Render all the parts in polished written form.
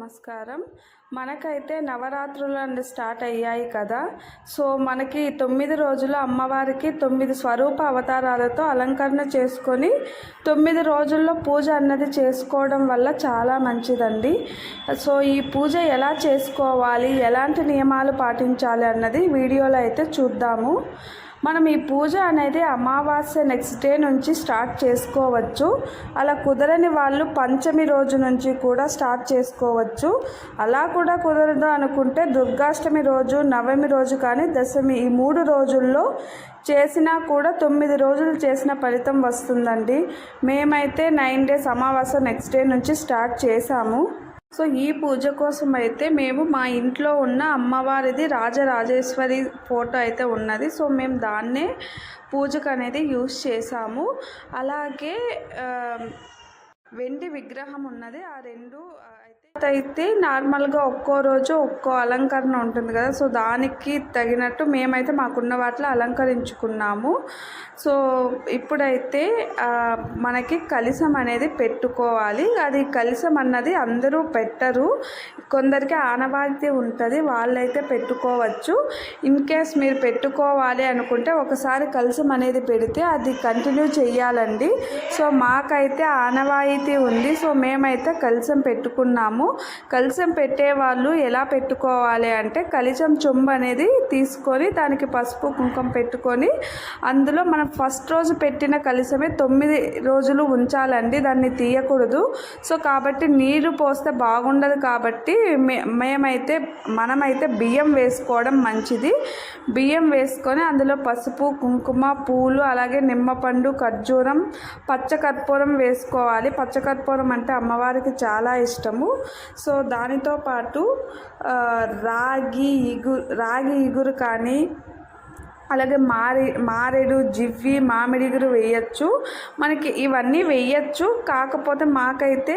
నమస్కారం. మనకైతే నవరాత్రులు స్టార్ట్ అయ్యాయి కదా. సో మనకి 9 రోజులు అమ్మవారికి 9 స్వరూప అవతారాలతో అలంకరణ చేసుకొని 9 రోజుల్లో పూజ అన్నది చేసుకోవడం వల్ల చాలా మంచిదండి. సో ఈ పూజ ఎలా చేసుకోవాలి, ఎలాంటి నియమాలు పాటించాలి అన్నది వీడియోలో అయితే చూద్దాము. మనం ఈ పూజ అనేది అమావాస్య నెక్స్ట్ డే నుంచి స్టార్ట్ చేసుకోవచ్చు. అలా కుదరని వాళ్ళు పంచమి రోజు నుంచి కూడా స్టార్ట్ చేసుకోవచ్చు. అలా కూడా కుదరదు అనుకుంటే దుర్గాష్టమి రోజు, నవమి రోజు కానీ దశమి ఈ 3 రోజుల్లో చేసినా కూడా 9 రోజులు చేసిన ఫలితం వస్తుందండి. మేమైతే 9 డేస్ అమావాస్య నెక్స్ట్ డే నుంచి స్టార్ట్ చేశాము. సో ఈ పూజ కోసం అయితే మేము మా ఇంట్లో ఉన్న అమ్మవారిది రాజరాజేశ్వరి ఫోటో అయితే ఉన్నది. సో మేము దాన్నే పూజకు అనేది యూజ్ చేసాము. అలాగే వెండి విగ్రహం ఉన్నది. ఆ రెండు అయితే నార్మల్గా ఒక్కో రోజు ఒక్కో అలంకరణ ఉంటుంది కదా. సో దానికి తగినట్టు మేమైతే మాకున్న వాటిలో అలంకరించుకున్నాము. సో ఇప్పుడైతే మనకి కలశం అనేది పెట్టుకోవాలి. అది కలశం అన్నది అందరూ పెట్టరు, కొందరికి ఆనవాయితీ ఉంటుంది, వాళ్ళైతే పెట్టుకోవచ్చు. ఇన్ కేస్ మీరు పెట్టుకోవాలి అనుకుంటే ఒకసారి కలశం అనేది పెడితే అది కంటిన్యూ చేయాలండి. సో మాకైతే ఆనవాయితీ ఉంది. సో మేమైతే కలశం పెట్టుకున్నాము. కలశం పెట్టేవాళ్ళు ఎలా పెట్టుకోవాలి అంటే కలశం చెంబు అనేది తీసుకొని దానికి పసుపు కుంకుమ పెట్టుకొని అందులో మనం ఫస్ట్ రోజు పెట్టిన కలశమే 9 రోజులు ఉంచాలండి, దాన్ని తీయకూడదు. సో కాబట్టి నీరు పోస్తే బాగుండదు కాబట్టి మనమైతే బియ్యం వేసుకోవడం మంచిది. బియ్యం వేసుకొని అందులో పసుపు కుంకుమ పూలు అలాగే నిమ్మపండు ఖర్జూరం పచ్చకర్పూరం వేసుకోవాలి. పచ్చకర్పూరం అంటే అమ్మవారికి చాలా ఇష్టము. సో దానితో పాటు రాగి ఇగురు కానీ అలాగే మారేడు జివ్వి మామిడిగురు వేయచ్చు. మనకి ఇవన్నీ వేయచ్చు. కాకపోతే మాకైతే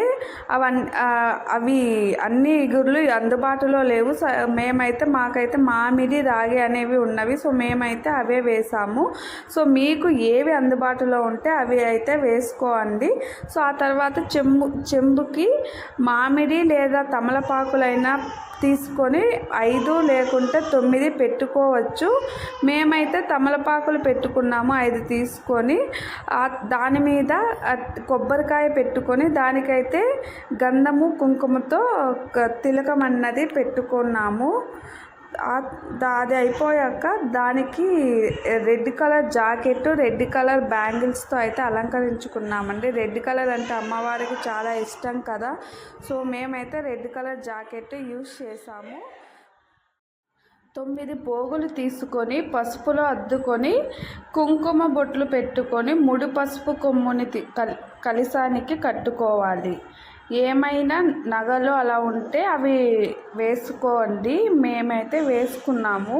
అవి అన్ని ఇగుర్లు అందుబాటులో లేవు. మాకైతే మామిడి రాగి అనేవి ఉన్నవి. సో మేమైతే అవే వేసాము. సో మీకు ఏవి అందుబాటులో ఉంటే అవి అయితే వేసుకోండి. సో ఆ తర్వాత చెంబుకి మామిడి లేదా తమలపాకులైనా తీసుకొని 5 లేకుంటే 9 పెట్టుకోవచ్చు. మేమైతే తమలపాకులు పెట్టుకున్నాము 5 తీసుకొని దాని మీద కొబ్బరికాయ పెట్టుకొని దానికైతే గంధము కుంకుమతో తిలకం అన్నది పెట్టుకున్నాము. అది అయిపోయాక దానికి red colour jacket, red colour బ్యాంగిల్స్తో అయితే అలంకరించుకున్నామండి. రెడ్ కలర్ అంటే అమ్మవారికి చాలా ఇష్టం కదా. సో మేమైతే రెడ్ కలర్ జాకెట్ యూజ్ చేసాము. 9 పోగులు తీసుకొని పసుపులో అద్దుకొని కుంకుమ బొట్లు పెట్టుకొని ముడి పసుపు కొమ్ముని కలశానికి కట్టుకోవాలి. ఏమైనా నగలు అలా ఉంటే అవి వేసుకోండి. మేమైతే వేసుకున్నాము.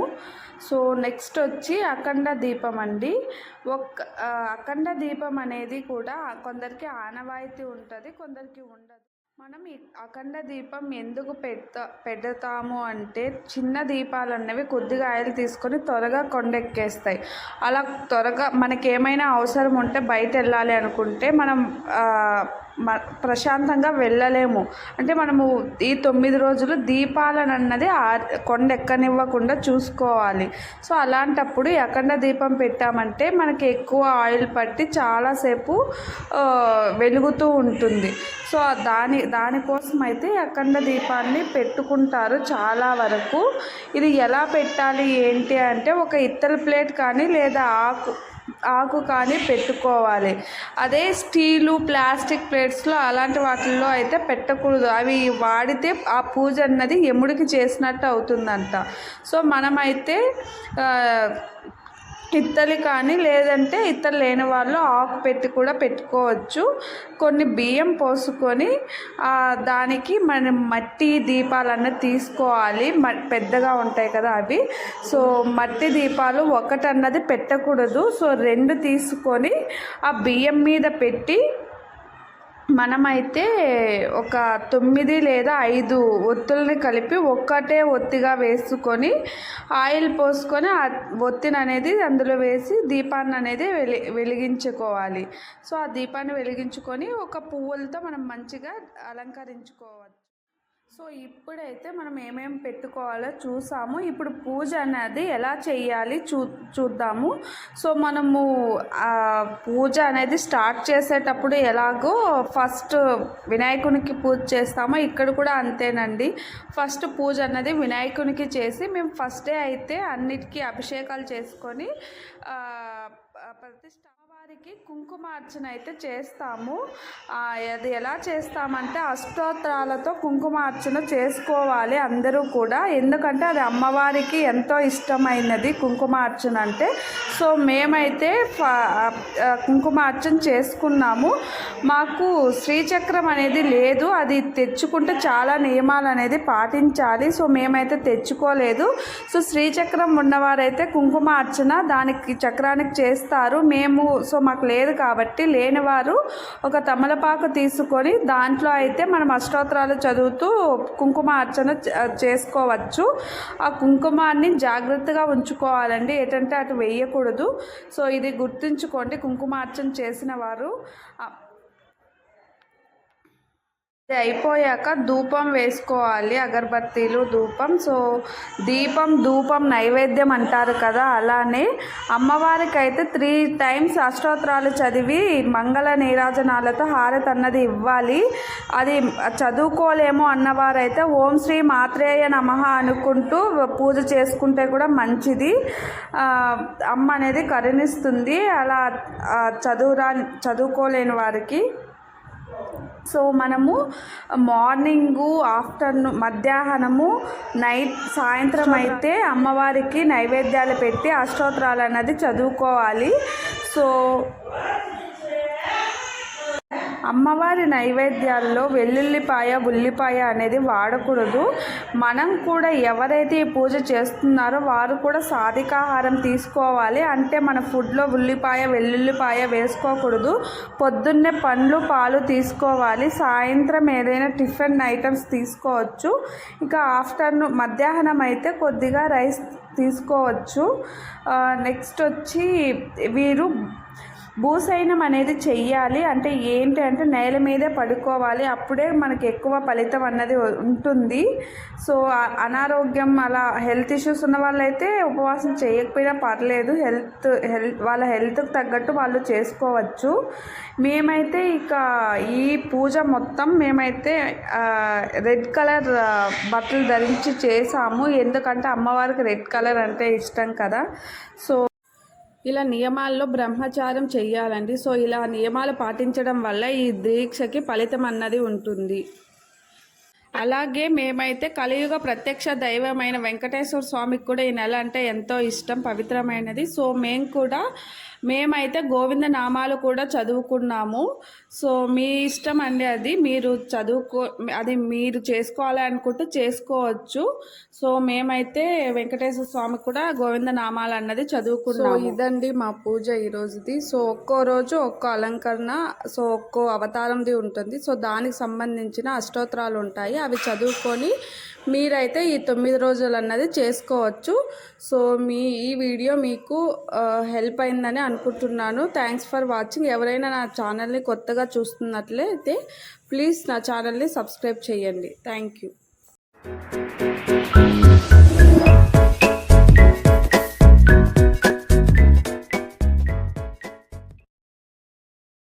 సో నెక్స్ట్ వచ్చి అఖండ దీపం అండి. అఖండ దీపం అనేది కూడా కొందరికి ఆనవాయితీ ఉంటుంది, కొందరికి ఉండదు. మనం ఈ అఖండ దీపం ఎందుకు పెడతాము అంటే చిన్న దీపాలు అన్నవి కొద్దిగా ఆయిల్ తీసుకొని త్వరగా కొండెక్కేస్తాయి. అలా త్వరగా మనకి ఏమైనా అవసరం ఉంటే బయట వెళ్ళాలి అనుకుంటే మనం ప్రశాంతంగా వెళ్ళలేము. అంటే మనము ఈ 9 రోజులు దీపాలను అన్నది కొండెక్కనివ్వకుండా చూసుకోవాలి. సో అలాంటప్పుడు అఖండ దీపం పెట్టామంటే మనకి ఎక్కువ ఆయిల్ పట్టి చాలాసేపు వెలుగుతూ ఉంటుంది. సో దానికోసం అయితే అఖండ దీపాన్ని పెట్టుకుంటారు చాలా వరకు. ఇది ఎలా పెట్టాలి ఏంటి అంటే ఒక ఇత్తడి ప్లేట్ కానీ లేదా ఆకు కానీ పెట్టుకోవాలి. అదే స్టీలు ప్లాస్టిక్ ప్లేట్స్లో అలాంటి వాటిల్లో అయితే పెట్టకూడదు. అవి వాడితే ఆ పూజ అన్నది యముడికి చేసినట్టు అవుతుందంట. సో మనమైతే ఇత్తడి కానీ లేదంటే ఇత్తడి లేని వాళ్ళు ఆకు పెట్టి కూడా పెట్టుకోవచ్చు. కొన్ని బియ్యం పోసుకొని దానికి మనం మట్టి దీపాలన్నీ తీసుకోవాలి. పెద్దగా ఉంటాయి కదా అవి. సో మట్టి దీపాలు ఒకటన్నది పెట్టకూడదు. సో 2 తీసుకొని ఆ బియ్యం మీద పెట్టి మనమైతే ఒక 9 లేదా 5 ఒత్తుల్ని కలిపి ఒక్కటే ఒత్తిగా వేసుకొని ఆయిల్ పోసుకొని ఆ ఒత్తిని అనేది అందులో వేసి దీపాన్ని అనేది వెలిగించుకోవాలి. సో ఆ దీపాన్ని వెలిగించుకొని ఒక పువ్వులతో మనం మంచిగా అలంకరించుకోవచ్చు. సో ఇప్పుడైతే మనం ఏమేమి పెట్టుకోవాలో చూసాము. ఇప్పుడు పూజ అనేది ఎలా చేయాలి చూద్దాము. సో మనము పూజ అనేది స్టార్ట్ చేసేటప్పుడు ఎలాగో ఫస్ట్ వినాయకునికి పూజ చేస్తామో ఇక్కడ కూడా అంతేనండి. ఫస్ట్ పూజ అన్నది వినాయకునికి చేసి మేము ఫస్ట్ డే అయితే అన్నిటికీ అభిషేకాలు చేసుకొని ప్రతిష్ట వారికి కుంకుమార్చన అయితే చేస్తాము. అది ఎలా చేస్తామంటే అష్టోత్తరాలతో కుంకుమార్చన చేసుకోవాలి అందరూ కూడా. ఎందుకంటే అది అమ్మవారికి ఎంతో ఇష్టమైనది కుంకుమార్చన అంటే. సో మేమైతే కుంకుమార్చన చేసుకున్నాము. మాకు శ్రీచక్రం అనేది లేదు, అది తెచ్చుకుంటే చాలా నియమాలు అనేది పాటించాలి. సో మేమైతే తెచ్చుకోలేదు. సో శ్రీచక్రం ఉన్నవారైతే కుంకుమార్చన దానికి చక్రానికి చేస్తారు. మేము సో మాకు లేదు కాబట్టి లేనివారు ఒక తమలపాకు తీసుకొని దాంట్లో అయితే మనం అష్టోత్తరాలు చదువుతూ కుంకుమార్చన చేసుకోవచ్చు. ఆ కుంకుమాన్ని జాగ్రత్తగా ఉంచుకోవాలండి, ఏంటంటే అటు వేయకూడదు. సో ఇది గుర్తుంచుకోండి కుంకుమార్చన చేసిన వారు. అయిపోయాక ధూపం వేసుకోవాలి, అగరబత్తీలు ధూపం. సో దీపం ధూపం నైవేద్యం అంటారు కదా, అలానే అమ్మవారికి అయితే 3 times అష్టోత్తరాలు చదివి మంగళ నీరాజనాలతో హారతి అన్నది ఇవ్వాలి. అది చదువుకోలేము అన్నవారైతే ఓం శ్రీ మాత్రేయ నమః అనుకుంటూ పూజ చేసుకుంటే కూడా మంచిది. అమ్మ అనేది కరుణిస్తుంది అలా చదువుకోలేని వారికి. సో మనము మార్నింగు, ఆఫ్టర్నూన్, మధ్యాహ్నము, నైట్, సాయంత్రం అయితే అమ్మవారికి నైవేద్యాలు పెట్టి అష్టోత్తరాలు అన్నది చదువుకోవాలి. సో అమ్మవారి నైవేద్యాల్లో వెల్లుల్లిపాయ, ఉల్లిపాయ అనేది వాడకూడదు. మనం కూడా ఎవరైతే ఈ పూజ చేస్తున్నారో వారు కూడా సాత్వికాహారం తీసుకోవాలి. అంటే మన ఫుడ్లో ఉల్లిపాయ, వెల్లుల్లిపాయ వేసుకోకూడదు. పొద్దున్నే పండ్లు, పాలు తీసుకోవాలి. సాయంత్రం ఏదైనా టిఫిన్ ఐటమ్స్ తీసుకోవచ్చు. ఇంకా ఆఫ్టర్నూన్, మధ్యాహ్నం అయితే కొద్దిగా రైస్ తీసుకోవచ్చు. నెక్స్ట్ వచ్చి వీరు భూసైనం అనేది చెయ్యాలి. అంటే ఏంటి అంటే నేల మీదే పడుకోవాలి, అప్పుడే మనకి ఎక్కువ ఫలితం అన్నది ఉంటుంది. సో అనారోగ్యం అలా హెల్త్ ఇష్యూస్ ఉన్న వాళ్ళైతే ఉపవాసం చేయకపోయినా పర్లేదు, వాళ్ళ హెల్త్కి తగ్గట్టు వాళ్ళు చేసుకోవచ్చు. మేమైతే ఇక ఈ పూజ మొత్తం మేమైతే రెడ్ కలర్ బట్టలు ధరించి చేసాము. ఎందుకంటే అమ్మవారికి రెడ్ కలర్ అంటే ఇష్టం కదా. సో ఇలా నియమాల్లో బ్రహ్మచారం చెయ్యాలండి. సో ఇలా నియమాలు పాటించడం వల్ల ఈ దీక్షకి ఫలితం అన్నది ఉంటుంది. అలాగే మేమైతే కలియుగ ప్రత్యక్ష దైవమైన వెంకటేశ్వర స్వామికి కూడా ఈ నెల అంటే ఎంతో ఇష్టం, పవిత్రమైనది. సో మేమైతే గోవింద నామాలు కూడా చదువుకున్నాము. సో మీ ఇష్టం అండి, అది మీరు చేసుకోవాలి అనుకుంటే చేసుకోవచ్చు. సో మేమైతే వెంకటేశ్వర స్వామికి కూడా గోవింద నామాలు అన్నది చదువుకున్నాము. సో ఇదండి మా పూజ ఈరోజుది. సో ఒక్కో రోజు ఒక్కో అలంకరణ, సో ఒక్కో అవతారంది ఉంటుంది. సో దానికి సంబంధించిన అష్టోత్తరాలు ఉంటాయి, అవి చదువుకొని మీరైతే ఈ 9 రోజులు అన్నది చేసుకోవచ్చు. సో ఈ వీడియో మీకు హెల్ప్ అయిందని అనుకుంటున్నాను. Thanks for watching. ఎవరైనా నా ఛానల్ని కొత్తగా చూస్తున్నట్లయితే ప్లీజ్ నా ఛానల్ని సబ్స్క్రైబ్ చేయండి. Thank you.